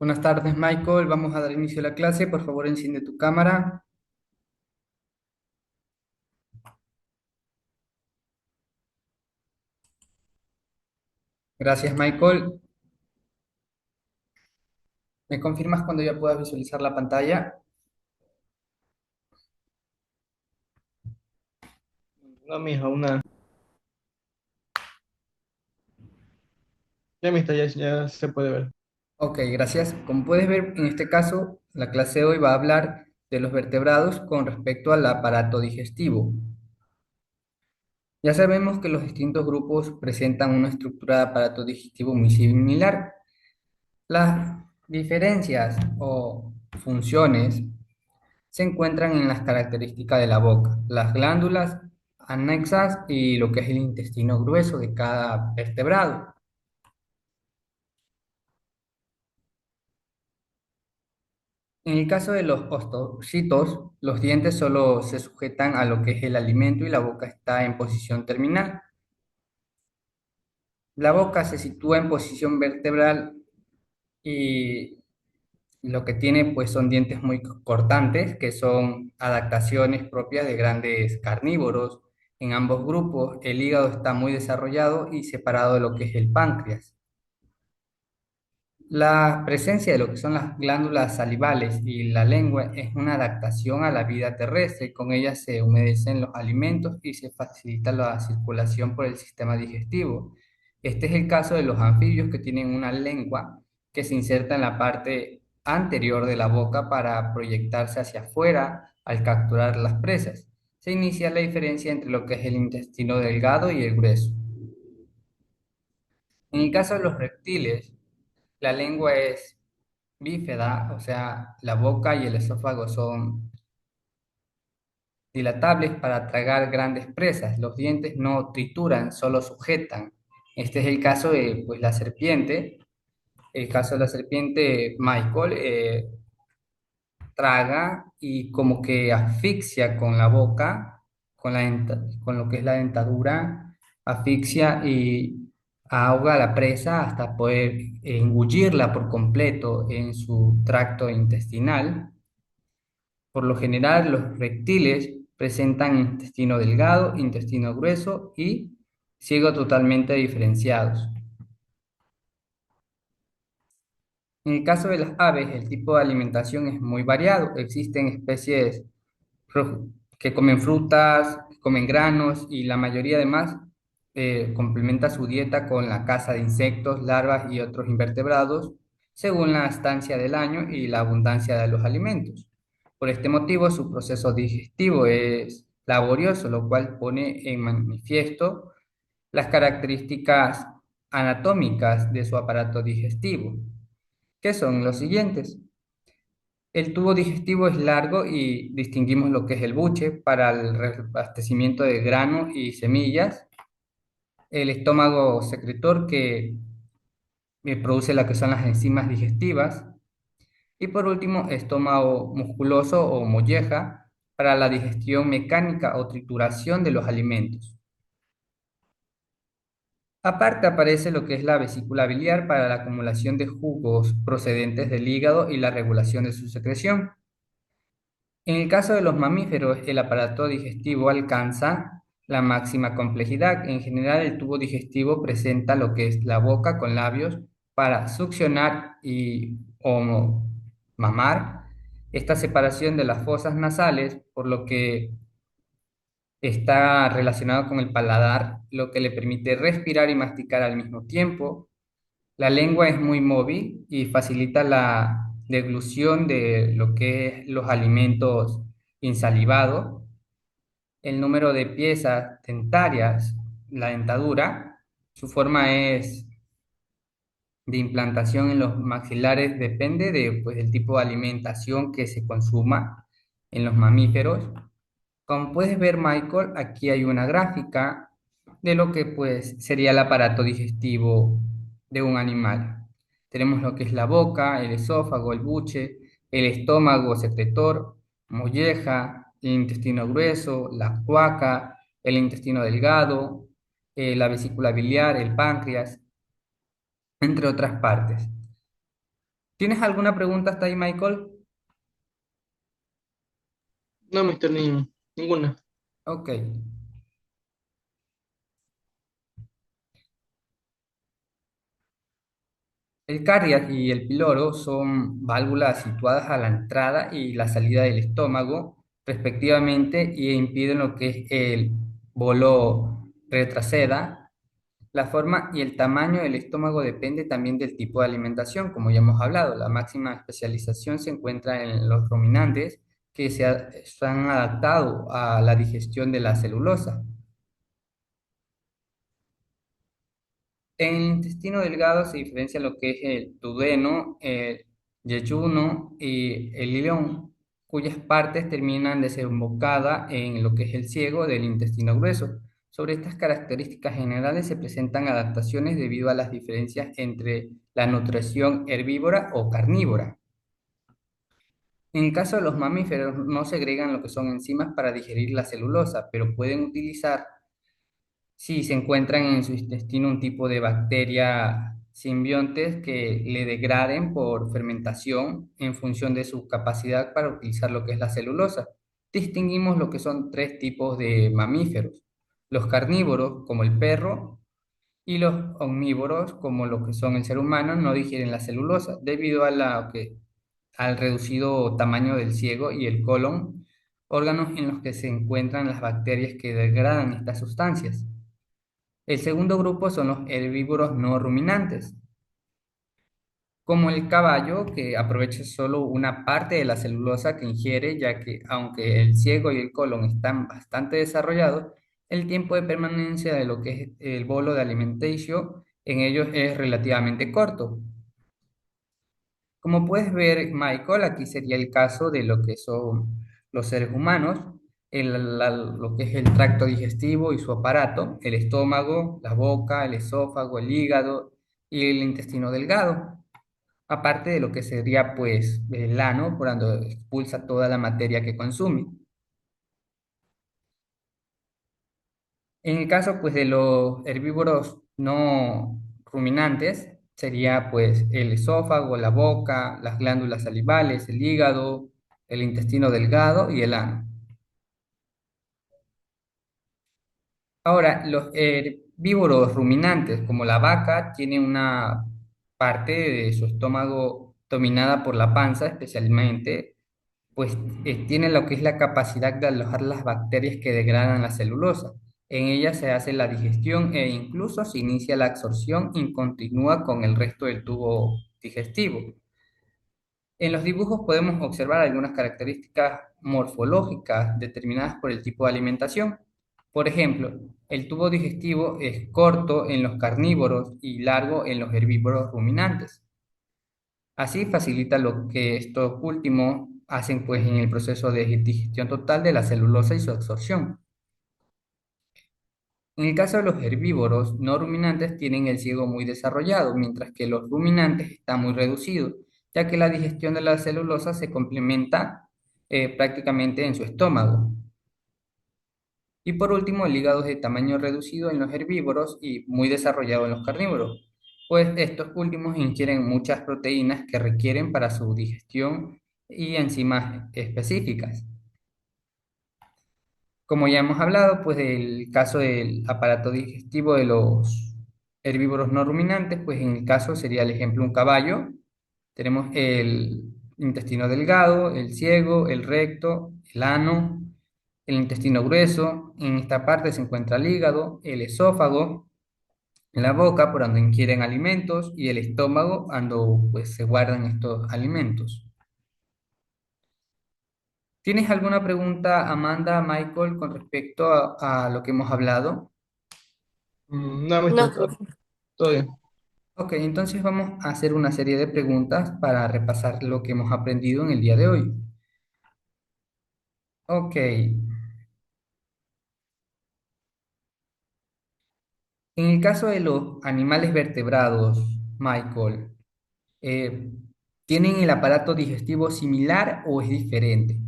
Buenas tardes, Michael. Vamos a dar inicio a la clase. Por favor, enciende tu cámara. Gracias, Michael. ¿Me confirmas cuando ya puedas visualizar la pantalla? No, mija, una. Ya, mija, ya se puede ver. Ok, gracias. Como puedes ver, en este caso, la clase de hoy va a hablar de los vertebrados con respecto al aparato digestivo. Ya sabemos que los distintos grupos presentan una estructura de aparato digestivo muy similar. Las diferencias o funciones se encuentran en las características de la boca, las glándulas anexas y lo que es el intestino grueso de cada vertebrado. En el caso de los ostocitos, los dientes solo se sujetan a lo que es el alimento y la boca está en posición terminal. La boca se sitúa en posición vertebral y lo que tiene pues son dientes muy cortantes, que son adaptaciones propias de grandes carnívoros. En ambos grupos el hígado está muy desarrollado y separado de lo que es el páncreas. La presencia de lo que son las glándulas salivales y la lengua es una adaptación a la vida terrestre. Con ellas se humedecen los alimentos y se facilita la circulación por el sistema digestivo. Este es el caso de los anfibios que tienen una lengua que se inserta en la parte anterior de la boca para proyectarse hacia afuera al capturar las presas. Se inicia la diferencia entre lo que es el intestino delgado y el grueso. En el caso de los reptiles, la lengua es bífeda, o sea, la boca y el esófago son dilatables para tragar grandes presas. Los dientes no trituran, solo sujetan. Este es el caso de pues, la serpiente. El caso de la serpiente, Michael, traga y como que asfixia con la boca, con lo que es la dentadura, asfixia y ahoga a la presa hasta poder engullirla por completo en su tracto intestinal. Por lo general, los reptiles presentan intestino delgado, intestino grueso y ciego totalmente diferenciados. En el caso de las aves, el tipo de alimentación es muy variado. Existen especies que comen frutas, que comen granos y la mayoría además complementa su dieta con la caza de insectos, larvas y otros invertebrados según la estancia del año y la abundancia de los alimentos. Por este motivo, su proceso digestivo es laborioso, lo cual pone en manifiesto las características anatómicas de su aparato digestivo, que son los siguientes. El tubo digestivo es largo y distinguimos lo que es el buche para el reabastecimiento de granos y semillas, el estómago secretor que produce lo que son las enzimas digestivas y por último estómago musculoso o molleja para la digestión mecánica o trituración de los alimentos. Aparte aparece lo que es la vesícula biliar para la acumulación de jugos procedentes del hígado y la regulación de su secreción. En el caso de los mamíferos, el aparato digestivo alcanza la máxima complejidad. En general, el tubo digestivo presenta lo que es la boca con labios para succionar y o mamar. Esta separación de las fosas nasales, por lo que está relacionado con el paladar, lo que le permite respirar y masticar al mismo tiempo. La lengua es muy móvil y facilita la deglución de lo que es los alimentos insalivados. El número de piezas dentarias, la dentadura, su forma es de implantación en los maxilares, depende de, pues, del tipo de alimentación que se consuma en los mamíferos. Como puedes ver, Michael, aquí hay una gráfica de lo que pues sería el aparato digestivo de un animal. Tenemos lo que es la boca, el esófago, el buche, el estómago secretor, molleja, el intestino grueso, la cloaca, el intestino delgado, la vesícula biliar, el páncreas, entre otras partes. ¿Tienes alguna pregunta hasta ahí, Michael? No, mister, ninguna. Ok. El cardiac y el píloro son válvulas situadas a la entrada y la salida del estómago, respectivamente, y impiden lo que es el bolo retraseda. La forma y el tamaño del estómago depende también del tipo de alimentación, como ya hemos hablado. La máxima especialización se encuentra en los ruminantes que se han adaptado a la digestión de la celulosa. En el intestino delgado se diferencia lo que es el duodeno, el yeyuno y el ileón, cuyas partes terminan desembocadas en lo que es el ciego del intestino grueso. Sobre estas características generales se presentan adaptaciones debido a las diferencias entre la nutrición herbívora o carnívora. En el caso de los mamíferos, no segregan lo que son enzimas para digerir la celulosa, pero pueden utilizar si se encuentran en su intestino un tipo de bacteria simbiontes que le degraden por fermentación en función de su capacidad para utilizar lo que es la celulosa. Distinguimos lo que son tres tipos de mamíferos: los carnívoros, como el perro, y los omnívoros, como lo que son el ser humano, no digieren la celulosa debido a al reducido tamaño del ciego y el colon, órganos en los que se encuentran las bacterias que degradan estas sustancias. El segundo grupo son los herbívoros no ruminantes, como el caballo, que aprovecha solo una parte de la celulosa que ingiere, ya que aunque el ciego y el colon están bastante desarrollados, el tiempo de permanencia de lo que es el bolo de alimenticio en ellos es relativamente corto. Como puedes ver, Michael, aquí sería el caso de lo que son los seres humanos, lo que es el tracto digestivo y su aparato, el estómago, la boca, el esófago, el hígado y el intestino delgado, aparte de lo que sería pues el ano, por donde expulsa toda la materia que consume. En el caso pues de los herbívoros no ruminantes, sería pues el esófago, la boca, las glándulas salivales, el hígado, el intestino delgado y el ano. Ahora, los herbívoros ruminantes, como la vaca, tienen una parte de su estómago dominada por la panza, especialmente, pues tiene lo que es la capacidad de alojar las bacterias que degradan la celulosa. En ella se hace la digestión e incluso se inicia la absorción y continúa con el resto del tubo digestivo. En los dibujos podemos observar algunas características morfológicas determinadas por el tipo de alimentación. Por ejemplo, el tubo digestivo es corto en los carnívoros y largo en los herbívoros ruminantes. Así facilita lo que estos últimos hacen pues en el proceso de digestión total de la celulosa y su absorción. En el caso de los herbívoros no ruminantes tienen el ciego muy desarrollado, mientras que los ruminantes están muy reducidos, ya que la digestión de la celulosa se complementa prácticamente en su estómago. Y por último, el hígado es de tamaño reducido en los herbívoros y muy desarrollado en los carnívoros, pues estos últimos ingieren muchas proteínas que requieren para su digestión y enzimas específicas. Como ya hemos hablado, pues del caso del aparato digestivo de los herbívoros no ruminantes, pues en el caso sería el ejemplo un caballo. Tenemos el intestino delgado, el ciego, el recto, el ano, el intestino grueso. En esta parte se encuentra el hígado, el esófago, la boca por donde ingieren alimentos y el estómago donde pues, se guardan estos alimentos. ¿Tienes alguna pregunta, Amanda, Michael, con respecto a lo que hemos hablado? No, No, mister, todo bien. profe. Ok, entonces vamos a hacer una serie de preguntas para repasar lo que hemos aprendido en el día de hoy. Ok, en el caso de los animales vertebrados, Michael, eh, ¿tienen el aparato digestivo similar o es diferente?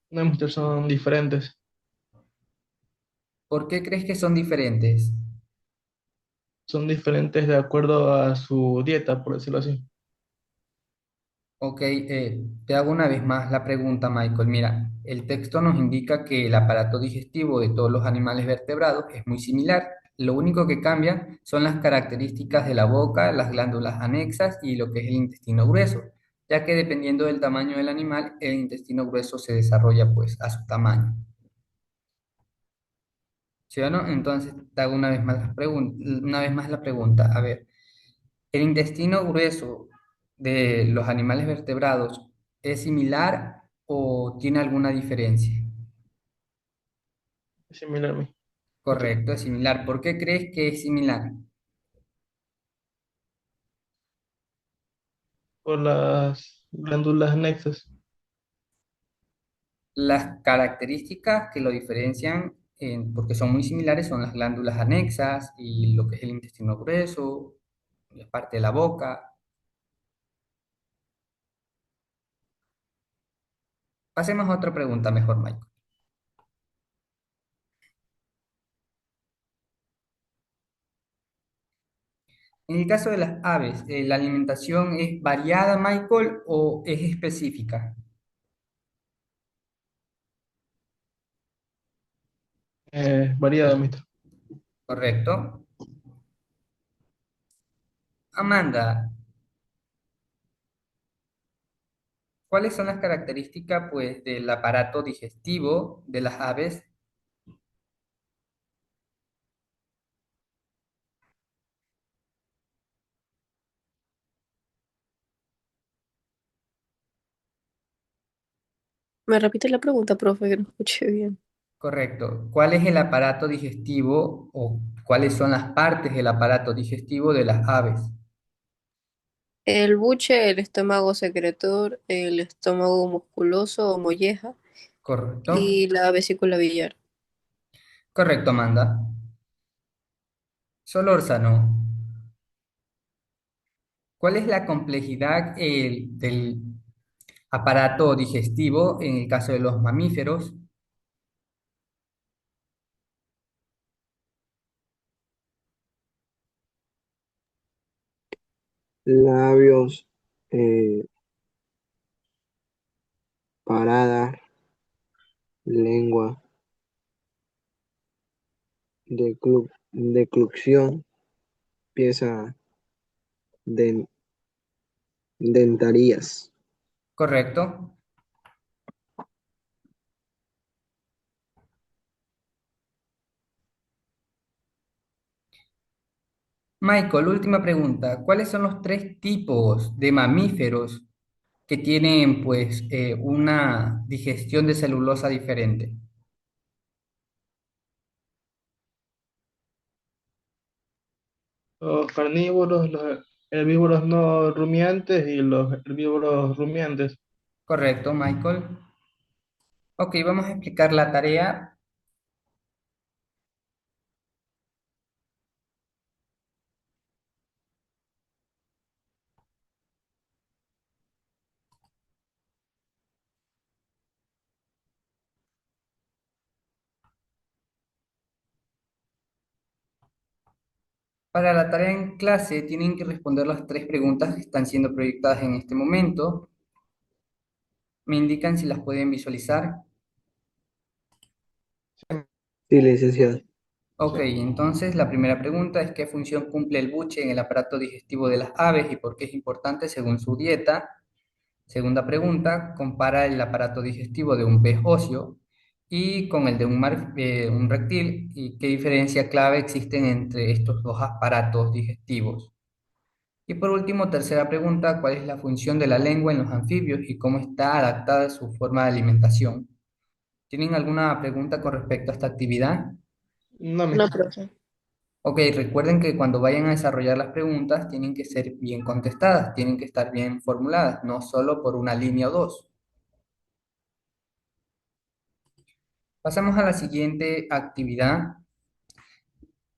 No, mister, son diferentes. ¿Por qué crees que son diferentes? son diferentes de acuerdo a su dieta, por decirlo así. Ok, te hago una vez más la pregunta, Michael. Mira, el texto nos indica que el aparato digestivo de todos los animales vertebrados es muy similar. Lo único que cambia son las características de la boca, las glándulas anexas y lo que es el intestino grueso, ya que dependiendo del tamaño del animal, el intestino grueso se desarrolla pues a su tamaño. ¿Sí o no? Entonces te hago una vez más la pregunta. A ver. ¿El intestino grueso de los animales vertebrados es similar o tiene alguna diferencia? Es similar a mí. Mister. Correcto, es similar. ¿Por qué crees que es similar? Por las glándulas anexas. Las características que lo diferencian, porque son muy similares, son las glándulas anexas y lo que es el intestino grueso, la parte de la boca. Pasemos a otra pregunta mejor, Michael. En el caso de las aves, ¿la alimentación es variada, Michael, o es específica? Variada, mister. Correcto. Amanda, ¿cuáles son las características, pues, del aparato digestivo de las aves? Me repite la pregunta, profe, que no escuché bien. Correcto. ¿Cuál es el aparato digestivo o cuáles son las partes del aparato digestivo de las aves? El buche, el estómago secretor, el estómago musculoso o molleja Correcto. y la vesícula biliar. Correcto, Amanda. Solórzano, ¿cuál es la complejidad del aparato digestivo en el caso de los mamíferos? Labios, eh, parada, lengua, declusión, pieza, den- dentarias. Correcto. Michael, última pregunta. ¿Cuáles son los tres tipos de mamíferos que tienen pues una digestión de celulosa diferente? Los carnívoros, los herbívoros no rumiantes y los herbívoros rumiantes. Correcto, Michael. Ok, vamos a explicar la tarea. Para la tarea en clase tienen que responder las tres preguntas que están siendo proyectadas en este momento. Me indican si las pueden visualizar. Sí, licenciado. Ok, Sí. entonces la primera pregunta es ¿qué función cumple el buche en el aparato digestivo de las aves y por qué es importante según su dieta? Segunda pregunta, compara el aparato digestivo de un pez óseo y con el de un reptil y qué diferencia clave existen entre estos dos aparatos digestivos. Y por último, tercera pregunta, ¿cuál es la función de la lengua en los anfibios y cómo está adaptada su forma de alimentación? ¿Tienen alguna pregunta con respecto a esta actividad? No, No, mister. profe. Ok, recuerden que cuando vayan a desarrollar las preguntas tienen que ser bien contestadas, tienen que estar bien formuladas, no solo por una línea o dos. Pasamos a la siguiente actividad.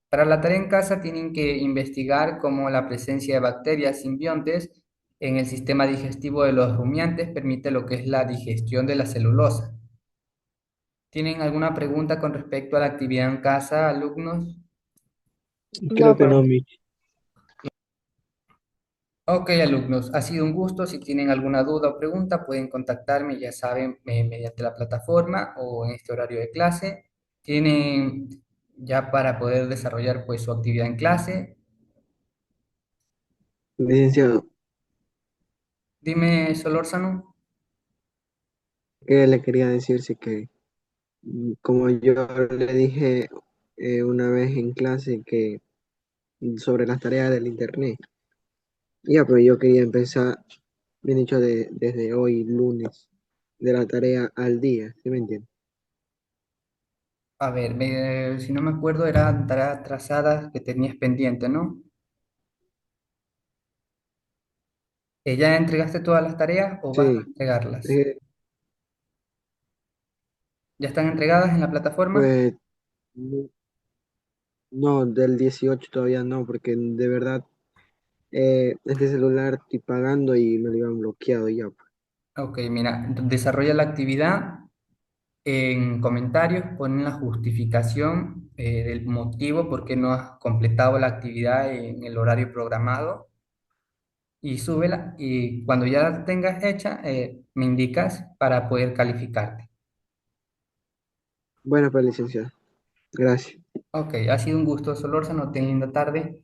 Para la tarea en casa tienen que investigar cómo la presencia de bacterias simbiontes en el sistema digestivo de los rumiantes permite lo que es la digestión de la celulosa. ¿Tienen alguna pregunta con respecto a la actividad en casa, alumnos? Creo No, que no, profe. Mitch. Ok, alumnos, ha sido un gusto. Si tienen alguna duda o pregunta, pueden contactarme, ya saben, mediante la plataforma o en este horario de clase. Tienen ya para poder desarrollar pues su actividad en clase. Licenciado, Dime, Solórzano. que le quería decirse que, como yo le dije una vez en clase que sobre las tareas del internet, ya, pero yo quería empezar, bien dicho, desde hoy, lunes, de la tarea al día, ¿sí me entiende? A ver, si no me acuerdo, eran tareas trazadas que tenías pendiente, ¿no? ¿Ya entregaste todas las tareas o vas a Sí, entregarlas? eh, ¿Ya están entregadas en la plataforma? pues no, no, del 18 todavía no, porque de verdad este celular estoy pagando y me lo iban bloqueado ya, pues. Ok, mira, desarrolla la actividad. En comentarios ponen la justificación del motivo por qué no has completado la actividad en el horario programado y súbela y cuando ya la tengas hecha me indicas para poder calificarte. Bueno, pues licenciado, gracias. Ok, ha sido un gusto, Solórzano, ten linda tarde.